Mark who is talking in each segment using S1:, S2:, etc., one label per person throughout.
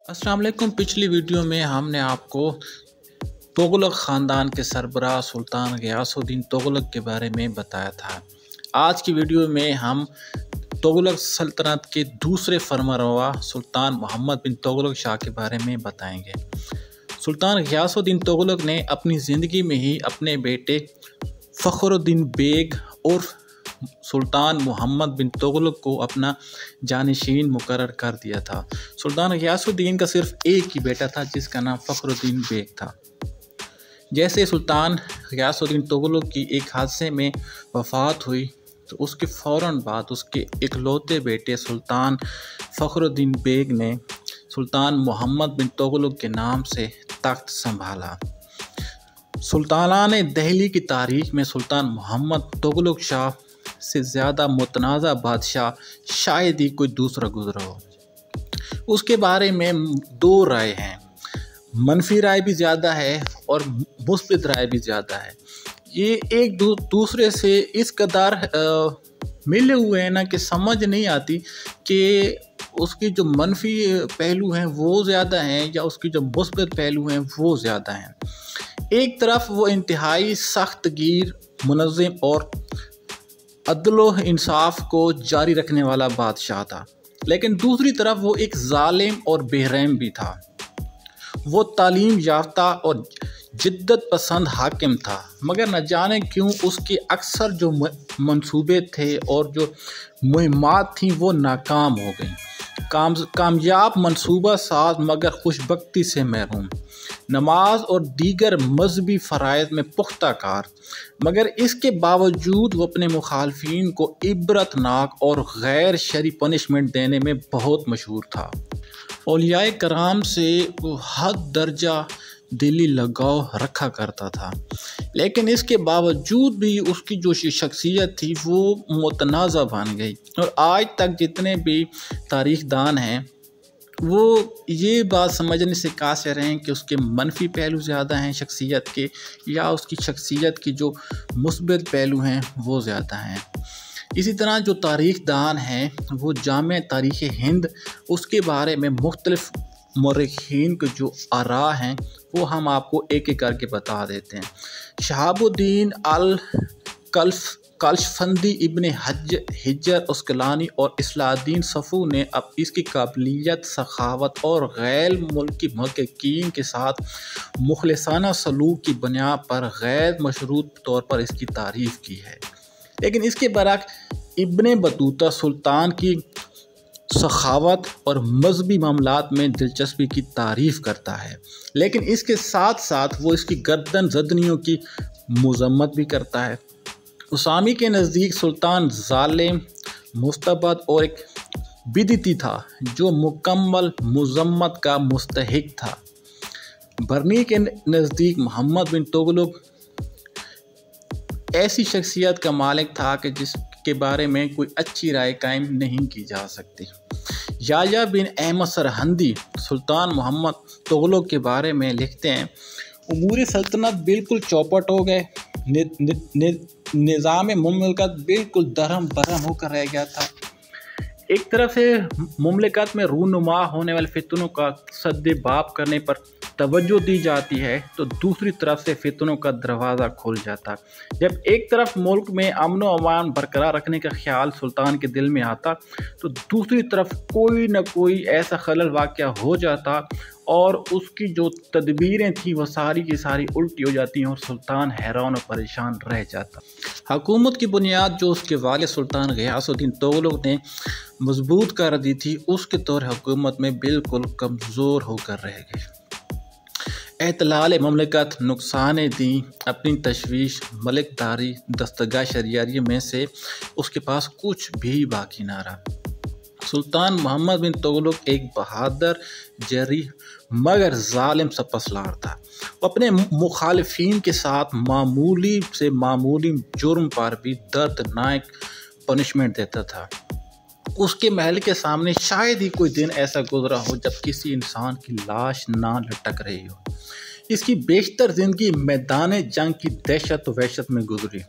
S1: अस्सलाम वालेकुम। पिछली वीडियो में हमने आपको तुगलक ख़ानदान के सरबराह सुल्तान ग़ियासुद्दीन तुगलक के बारे में बताया था। आज की वीडियो में हम तुगलक सल्तनत के दूसरे फरमानरवा सुल्तान मोहम्मद बिन तुगलक शाह के बारे में बताएंगे। सुल्तान ग़ियासुद्दीन तुगलक ने अपनी ज़िंदगी में ही अपने बेटे फ़खरुद्दीन बेग और सुल्तान मोहम्मद बिन तुगलक को अपना जानशीन मुकर्रर कर दिया था। सुल्तान ग़ियासुद्दीन का सिर्फ एक ही बेटा था जिसका नाम फ़खरुद्दीन बेग था। जैसे सुल्तान ग़ियासुद्दीन तुगलक की एक हादसे में वफ़ात हुई तो उसके फ़ौरन बाद उसके इकलौते बेटे सुल्तान फ़खरुद्दीन बेग ने सुल्तान मोहम्मद बिन तुगलक के नाम से तख्त संभाला। सुल्तानाने दहली की तारीख़ में सुल्तान मोहम्मद तुगलक शाह से ज़्यादा मुतनाज़ा बादशाह शायद ही कोई दूसरा गुज़रा हो। उसके बारे में दो राय हैं, मनफी राय भी ज़्यादा है और मुस्बित राय भी ज़्यादा है। ये एक दूसरे से इस कदर मिले हुए हैं ना कि समझ नहीं आती कि उसकी जो मनफी पहलू हैं वो ज़्यादा हैं या उसकी जो मुस्बित पहलू हैं वो ज़्यादा हैं। एक तरफ वो इंतहाई सख्त गिर, मुनज़्ज़म और अदलो इंसाफ को जारी रखने वाला बादशाह था, लेकिन दूसरी तरफ वो एक जालिम और बेरहम भी था। वो तालीम याफ्ता और जिद्दत पसंद हाकिम था, मगर न जाने क्यों उसके अक्सर जो मंसूबे थे और जो मुहिम्मात थी वो नाकाम हो गई। कामयाब मंसूबा साज मगर खुशबख्ती से महरूम, नमाज और दीगर मजहबी फ़राइज़ में पुख्ता कार, मगर इसके बावजूद वो अपने मुखालफिन को इबरतनाक और गैर शरई पनिशमेंट देने में बहुत मशहूर था। औलियाए कराम से वो हद दर्जा दिली लगाव रखा करता था, लेकिन इसके बावजूद भी उसकी जो शख्सियत थी वो मुतनाज़ा बन गई। और आज तक जितने भी तारीख़दान हैं वो ये बात समझने से कासिर हैं कि उसके मनफी पहलू ज़्यादा हैं शख्सियत के, या उसकी शख्सियत की जो मुस्बित पहलू हैं वो ज़्यादा हैं। इसी तरह जो तारीख़दान हैं वो जामे तारीख़ हिंद, उसके बारे में मुख्तलिफ़ मौरख़ीन के जो आरा हैं वो हम आपको एक एक करके बता देते हैं। शहाबुद्दीन अल कलशफंदी, इब्ने हिजर अस्क़लानी और इस्लाउद्दीन सफ़ू ने अब इसकी काबिलियत, सखावत और गैर मुल्की मुहक्किकीन के साथ मुखलिसाना सलूक की बुनियाद पर गैर मशरूत तौर पर इसकी तारीफ़ की है। लेकिन इसके बरअक्स इब्ने बतूता सुल्तान की सखावत और मजहबी मामलात में दिलचस्पी की तारीफ़ करता है, लेकिन इसके साथ साथ वो इसकी गर्दन ज़दनियों की मज़म्मत भी करता है। उसामी के नज़दीक सुल्तान ज़ालिम, मुस्तबद और एक बिदती था जो मुकम्मल मज़म्मत का मुस्तहिक था। बरनी के नज़दीक मोहम्मद बिन तुगलक ऐसी शख्सियत का मालिक था कि जिसके बारे में कोई अच्छी राय कायम नहीं की जा सकती। याया बिन अहमद सरहंदी सुल्तान मोहम्मद तुगलक के बारे में लिखते हैं, उमूर सल्तनत बिल्कुल चौपट हो गए, निज़ाम मुमलकत बिल्कुल दरहम बरहम होकर रह गया था। एक तरफ से मुमलकत में रूनुमा होने वाले फितनों का सद्देबाब करने पर तवज्जो दी जाती है तो दूसरी तरफ से फितनों का दरवाज़ा खुल जाता। जब एक तरफ मुल्क में अमन व अमान बरकरार रखने का ख्याल सुल्तान के दिल में आता तो दूसरी तरफ कोई न कोई ऐसा खलल वाक़या हो जाता और उसकी जो तदबीरें थी वो सारी की सारी उल्टी हो जाती हैं और सुल्तान हैरान और परेशान रह जाता। हुकूमत की बुनियाद जो उसके वालिद सुल्तान ग़ियासुद्दीन तुगलक ने मजबूत कर दी थी उसके तौर हुकूमत में बिल्कुल कमज़ोर होकर रह गई। एहतलाल ममलकत, नुकसान दी, अपनी तशवीश, मलिकदारी, दस्तगाह शरियारी में से उसके पास कुछ भी बाकी ना रहा। सुल्तान मोहम्मद बिन तुगलक एक बहादुर, जरी मगर जालिम सपसलार था। वो अपने मुखालिफिन के साथ मामूली से मामूली जुर्म पर भी दर्दनाक पनिशमेंट देता था। उसके महल के सामने शायद ही कोई दिन ऐसा गुजरा हो जब किसी इंसान की लाश ना लटक रही हो। इसकी बेशतर ज़िंदगी मैदान जंग की दहशत व वहशत में गुजरी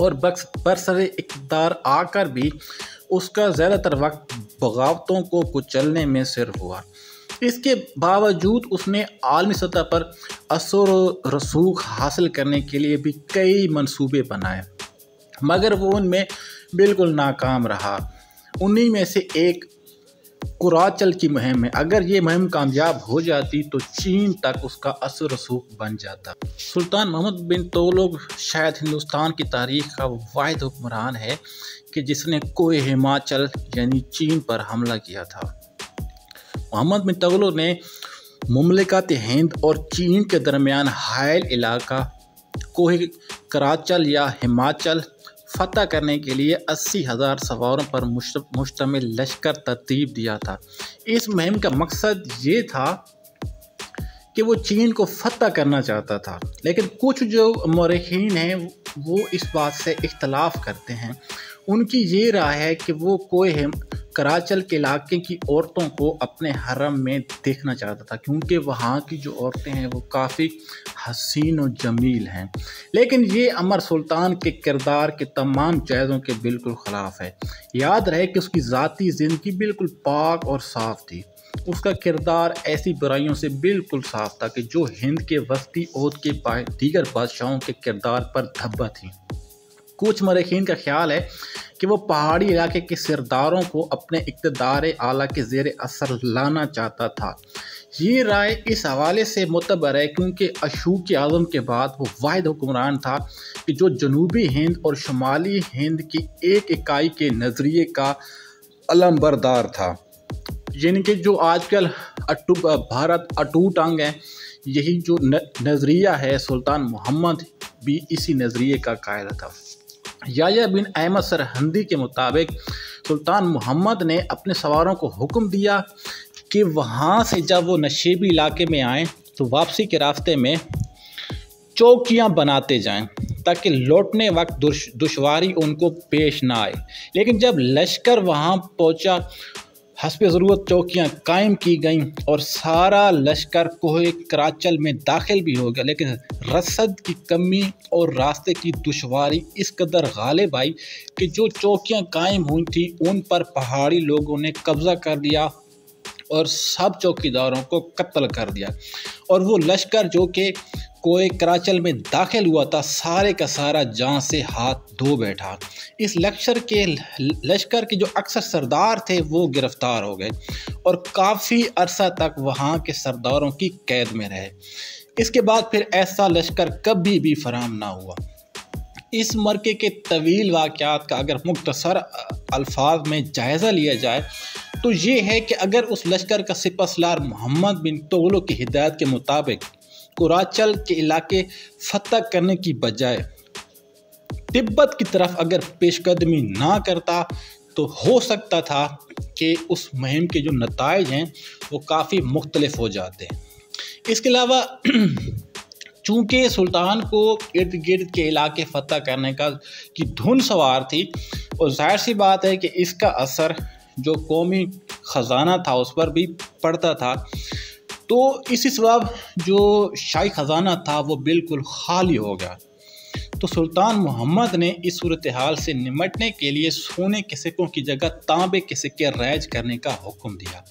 S1: और बरसरे इक़्तिदार आकर भी उसका ज़्यादातर वक्त बगावतों को कुचलने में सिर्फ हुआ। इसके बावजूद उसने आलमी सतह पर असर व रसूख हासिल करने के लिए भी कई मंसूबे बनाए, मगर वो उनमें बिल्कुल नाकाम रहा। उन्हीं में से एक कुराचल की मुहिम है। अगर ये मुहिम कामयाब हो जाती तो चीन तक उसका असर रसूख बन जाता। सुल्तान मोहम्मद बिन तुगलक शायद हिंदुस्तान की तारीख का वाहिद हुक्मरान है कि जिसने कोह हिमाचल यानी चीन पर हमला किया था। मोहम्मद बिन तुगलक ने मुमलिकत हिंद और चीन के दरमियान हायल इलाका कोह कराचल या हिमाचल फतह करने के लिए 80,000 सवारों पर मुश्तमिल लश्कर तरतीब दिया था। इस मुहिम का मकसद ये था कि वो चीन को फतह करना चाहता था, लेकिन कुछ जो मौरखीन हैं वो इस बात से इख्तलाफ करते हैं। उनकी ये राय है कि वो कोह कराचल के इलाके की औरतों को अपने हरम में देखना चाहता था, क्योंकि वहाँ की जो औरतें हैं वो काफ़ी हसीन और जमील हैं। लेकिन ये अमर सुल्तान के किरदार के तमाम जायज़ों के बिल्कुल ख़िलाफ़ है। याद रहे कि उसकी ज़ाती ज़िंदगी बिल्कुल पाक और साफ़ थी। उसका किरदार ऐसी बुराइयों से बिल्कुल साफ़ था कि जो हिंद के वस्ती ओद के दीगर बादशाहों के किरदार पर धब्बा थी। कुछ मरखीन का ख्याल है कि वो पहाड़ी इलाके के सरदारों को अपने इक़्तिदार आला के ज़ेर असर लाना चाहता था। ये राय इस हवाले से मुतबर है क्योंकि अशोक आज़म के बाद वो वाहिद हुक्मरान था कि जो जनूबी हिंद और शुमाली हिंद की एक इकाई के नज़रिए का अलमबरदार था। यानी कि जो आजकल भारत अटूट अंग है, यही जो नज़रिया है सुल्तान मोहम्मद भी इसी नज़रिए का कायल था। याह्या बिन अहमद सरहंदी के मुताबिक सुल्तान मोहम्मद ने अपने सवारों को हुक्म दिया कि वहाँ से जब वो नशेबी इलाके में आएँ तो वापसी के रास्ते में चौकियाँ बनाते जाएं ताकि लौटने वक्त दुश्वारी उनको पेश ना आए। लेकिन जब लश्कर वहाँ पहुँचा, हस्बे ज़रूरत चौकियाँ कायम की गईं और सारा लश्कर कोह कराचल में दाखिल भी हो गया, लेकिन रसद की कमी और रास्ते की दुश्वारी इस कदर गालिब आई कि जो चौकियाँ कायम हुई थी उन पर पहाड़ी लोगों ने कब्ज़ा कर लिया और सब चौकीदारों को कत्ल कर दिया। और वो लश्कर जो कि कोह कराचल में दाखिल हुआ था, सारे का सारा जान से हाथ धो बैठा। इस लश्कर के जो अक्सर सरदार थे वो गिरफ्तार हो गए और काफ़ी अरसा तक वहाँ के सरदारों की कैद में रहे। इसके बाद फिर ऐसा लश्कर कभी भी फराहम ना हुआ। इस मरके के तवील वाक़यात का अगर मुख्तसर अल्फाज में जायज़ा लिया जाए तो ये है कि अगर उस लश्कर का सिपहसालार मोहम्मद बिन तुगलक की हिदायत के मुताबिक कराचल के इलाके फतह करने की बजाय तिब्बत की तरफ अगर पेशकदमी ना करता तो हो सकता था कि उस मुहिम के जो नताइज हैं वो काफ़ी मुख्तलिफ हो जाते हैं। इसके अलावा चूँकि सुल्तान को इर्द गिर्द के इलाके फतह करने की धुन सवार थी और जाहिर सी बात है कि इसका असर जो कौमी ख़जाना था उस पर भी पड़ता था, तो इसी सबब जो शाही ख़जाना था वो बिल्कुल खाली हो गया। तो सुल्तान मोहम्मद ने इस सूरत हाल से निमटने के लिए सोने के सिक्कों की जगह तांबे के सिक्के राइज करने का हुक्म दिया।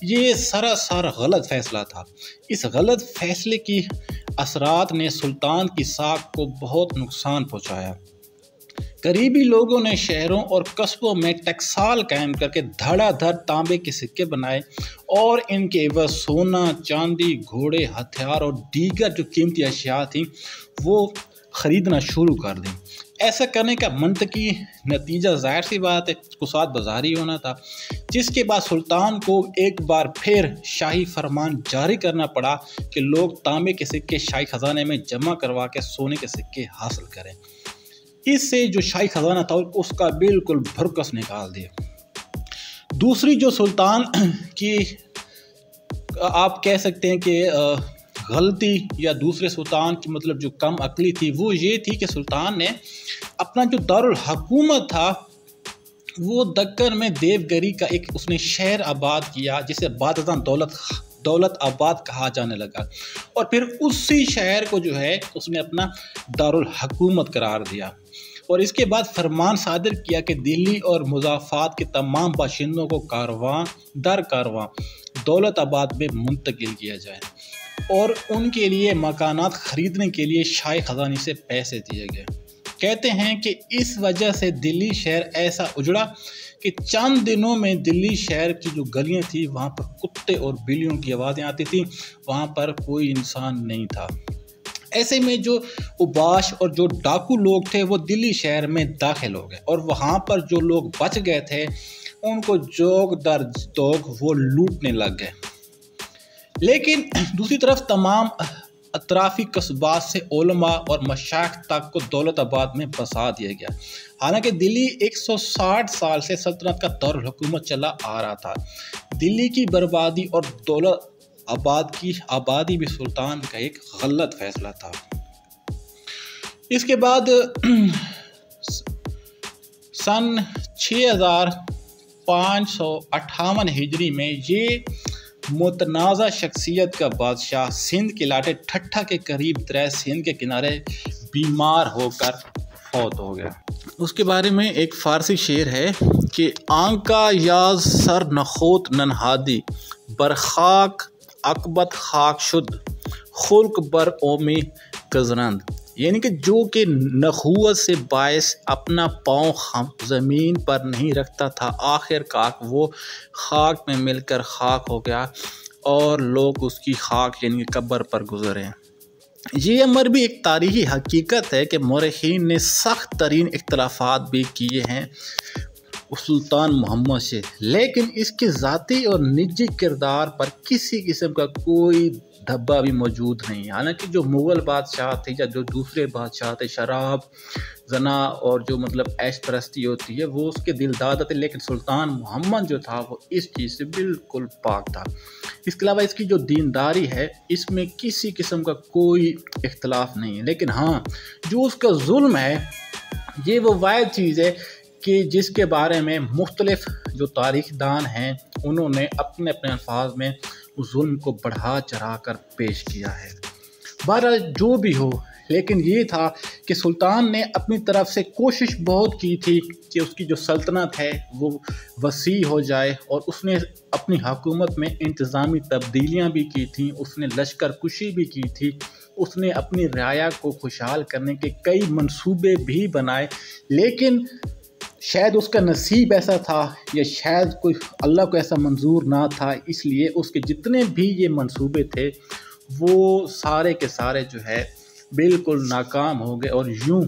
S1: ये सरासर गलत फ़ैसला था। इस गलत फ़ैसले की असरात ने सुल्तान की साख को बहुत नुकसान पहुँचाया। करीबी लोगों ने शहरों और कस्बों में टकसाल कायम करके धड़ाधड़ तांबे के सिक्के बनाए और इनके एवज सोना, चांदी, घोड़े, हथियार और दीगर जो कीमती अशिया थी वो ख़रीदना शुरू कर दी। ऐसा करने का मंतकी नतीजा जाहिर सी बात है कुसात बाजारी होना था, जिसके बाद सुल्तान को एक बार फिर शाही फरमान जारी करना पड़ा कि लोग तांबे के सिक्के शाही ख़जाने में जमा करवा के सोने के सिक्के हासिल करें। इससे जो शाही ख़जाना था उसका बिल्कुल भरकस निकाल दिया। दूसरी जो सुल्तान की आप कह सकते हैं कि गलती या दूसरे सुल्तान की मतलब जो कम अक्ली थी वो ये थी कि सुल्तान ने अपना जो दारुल हुकूमत था वो दक्कन में देवगिरी का एक उसने शहर आबाद किया जिसे बादशाह दौलत आबाद कहा जाने लगा और फिर उसी शहर को जो है उसने अपना दारुल हुकूमत करार दिया और इसके बाद फरमान सादिर किया कि दिल्ली और मुज़ाफ़ात के तमाम बाशिंदों को कारवां दर कारवां दौलताबाद में मुंतकिल किया जाए और उनके लिए मकानात ख़रीदने के लिए शाही ख़जाने से पैसे दिए गए। कहते हैं कि इस वजह से दिल्ली शहर ऐसा उजड़ा कि चंद दिनों में दिल्ली शहर की जो गलियां थी वहाँ पर कुत्ते और बिल्लियों की आवाज़ें आती थी, वहाँ पर कोई इंसान नहीं था। ऐसे में जो उबाश और जो डाकू लोग थे वो दिल्ली शहर में दाखिल हो गए और वहाँ पर जो लोग बच गए थे उनको जोग दर जोग वो लूटने लग गए। लेकिन दूसरी तरफ तमाम अतराफ़ी कस्बात से उलमा और मशाइख तक को दौलताबाद में बसा दिया गया। हालांकि दिल्ली 160 साल से सल्तनत का दौर हुकूमत चला आ रहा था। दिल्ली की बर्बादी और दौलताबाद की आबादी भी सुल्तान का एक गलत फैसला था। इसके बाद सन 6558 हिजरी में ये मुतनाज़ा शख्सियत का बादशाह सिंध के लाटे ठट्ठा के करीब तरह सिंध के किनारे बीमार होकर फौत हो गया। उसके बारे में एक फ़ारसी शेर है कि आंका याज सर नखोत ननहादी बरखाक अकबत खाक शुद्ध खुल्क बर ओमी गजरंद, यानी कि जो कि नखुवत से बायस अपना पाँव ज़मीन पर नहीं रखता था, आखिरकार वो खाक में मिलकर खाक हो गया और लोग उसकी खाक यानी कब्र पर गुजरे। ये अमर भी एक तारीख़ी हकीकत है कि मौरख़ीन ने सख्त तरीन इख्तलाफात भी किए हैं सुल्तान मोहम्मद से, लेकिन इसके ज़ाती और निजी किरदार पर किसी किस्म का कोई धब्बा भी मौजूद नहीं। हालांकि जो मुग़ल बादशाह थे या जो दूसरे बादशाह थे, शराब जना और जो मतलब ऐश परस्ती होती है वो उसके दिलदादा थे, लेकिन सुल्तान मोहम्मद जो था वो इस चीज़ से बिल्कुल पाक था। इसके अलावा इसकी जो दीनदारी है इसमें किसी किस्म का कोई इख्तलाफ नहीं है। लेकिन हाँ, जो उसका जुल्म है ये वो वाहिद चीज़ है कि जिसके बारे में मुख्तलिफ जो तारीख़दान हैं उन्होंने अपने अपने अल्फाज में उस जुल्म को बढ़ा चढ़ा कर पेश किया है। बहरहाल जो भी हो, लेकिन ये था कि सुल्तान ने अपनी तरफ से कोशिश बहुत की थी कि उसकी जो सल्तनत है वो वसी हो जाए और उसने अपनी हुकूमत में इंतज़ामी तब्दीलियाँ भी की थी, उसने लश्कर कुशी भी की थी, उसने अपनी राया को खुशहाल करने के कई मंसूबे भी बनाए। लेकिन शायद उसका नसीब ऐसा था या शायद कोई अल्लाह को ऐसा मंजूर ना था, इसलिए उसके जितने भी ये मंसूबे थे वो सारे के सारे जो है बिल्कुल नाकाम हो गए और यूं